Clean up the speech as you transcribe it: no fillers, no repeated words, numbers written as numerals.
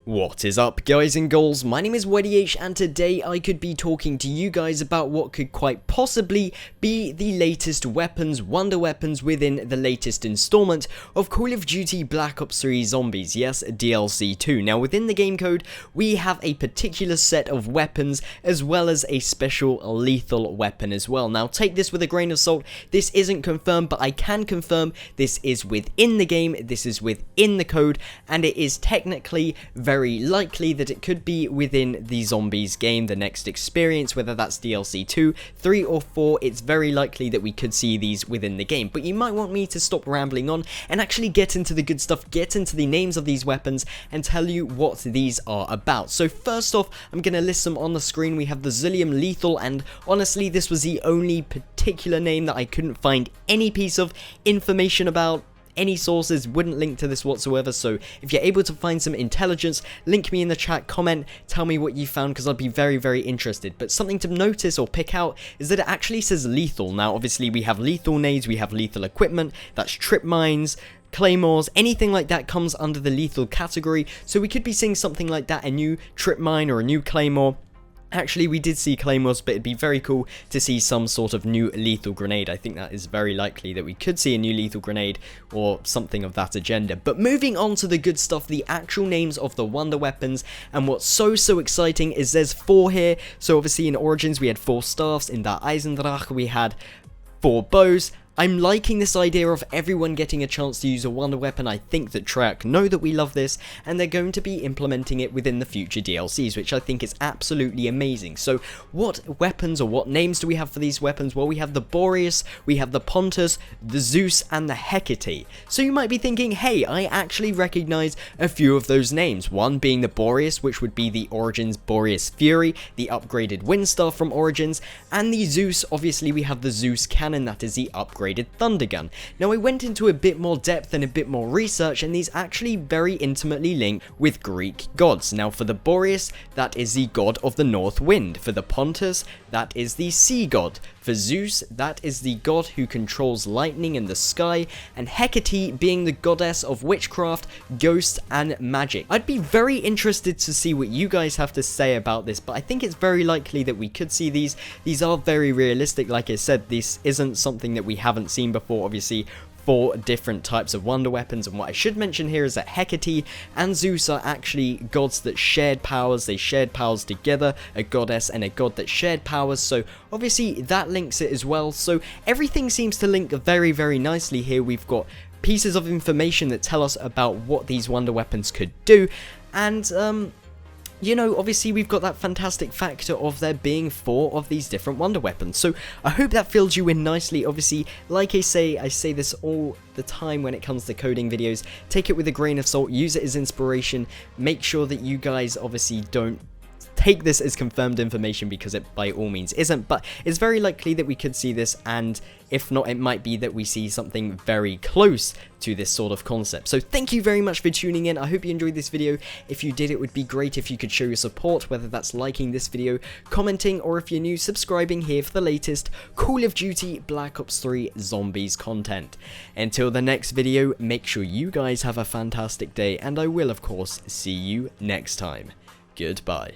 What is up, guys and girls? My name is YDH, and today I could be talking to you guys about what could quite possibly be the latest weapons, Wonder Weapons, within the latest installment of Call of Duty Black Ops 3 Zombies, yes, DLC 2. Now, within the game code, we have a particular set of weapons, as well as a special lethal weapon as well. Now, take this with a grain of salt. This isn't confirmed, but I can confirm this is within the game, this is within the code, and it is technically very likely that it could be within the Zombies game, the next experience, whether that's DLC 2, 3 or 4, it's very likely that we could see these within the game. But you might want me to stop rambling on and actually get into the good stuff, get into the names of these weapons and tell you what these are about. So first off, I'm going to list them on the screen. We have the Zillium Lethal, and honestly this was the only particular name that I couldn't find any piece of information about. Any sources wouldn't link to this whatsoever, so if you're able to find some intelligence, link me in the chat, comment, tell me what you found, because I'd be very, very interested. But something to notice or pick out is that it actually says lethal. Now, obviously, we have lethal nades, we have lethal equipment, that's trip mines, claymores, anything like that comes under the lethal category, so we could be seeing something like that, a new trip mine or a new claymore. Actually, we did see claymores, but it'd be very cool to see some sort of new lethal grenade. I think that is very likely that we could see a new lethal grenade or something of that agenda. But moving on to the good stuff, the actual names of the Wonder Weapons, and what's so exciting is there's 4 here. So obviously in Origins we had 4 staffs, in that Eisendrache we had 4 bows. I'm liking this idea of everyone getting a chance to use a Wonder Weapon. I think that Treyarch know that we love this, and they're going to be implementing it within the future DLCs, which I think is absolutely amazing. So what weapons or what names do we have for these weapons? Well, we have the Boreas, we have the Pontus, the Zeus, and the Hecate. So you might be thinking, hey, I actually recognize a few of those names. One being the Boreas, which would be the Origins Boreas Fury, the upgraded Windstar from Origins, and the Zeus, obviously we have the Zeus Cannon, that is the upgraded Thunder Gun. Now, I went into a bit more depth and a bit more research, and these actually very intimately link with Greek gods. Now, for the Boreas, that is the god of the north wind. For the Pontus, that is the sea god. For Zeus, that is the god who controls lightning in the sky, and Hecate being the goddess of witchcraft, ghosts, and magic. I'd be very interested to see what you guys have to say about this, but I think it's very likely that we could see these. These are very realistic. Like I said, this isn't something that we haven't seen before. Obviously, 4 different types of Wonder Weapons, and what I should mention here is that Hecate and Zeus are actually gods that shared powers. They shared powers together, a goddess and a god that shared powers, so obviously that links it as well. So everything seems to link very nicely here. We've got pieces of information that tell us about what these Wonder Weapons could do, and you know, obviously we've got that fantastic factor of there being 4 of these different Wonder Weapons. So I hope that fills you in nicely. Obviously, like I say this all the time when it comes to coding videos. Take it with a grain of salt, use it as inspiration. Make sure that you guys obviously don't take this as confirmed information, because it by all means isn't, but it's very likely that we could see this, and if not, it might be that we see something very close to this sort of concept. So thank you very much for tuning in. I hope you enjoyed this video. If you did, it would be great if you could show your support, whether that's liking this video, commenting, or if you're new, subscribing here for the latest Call of Duty Black Ops 3 Zombies content. Until the next video, make sure you guys have a fantastic day, and I will of course see you next time. Goodbye.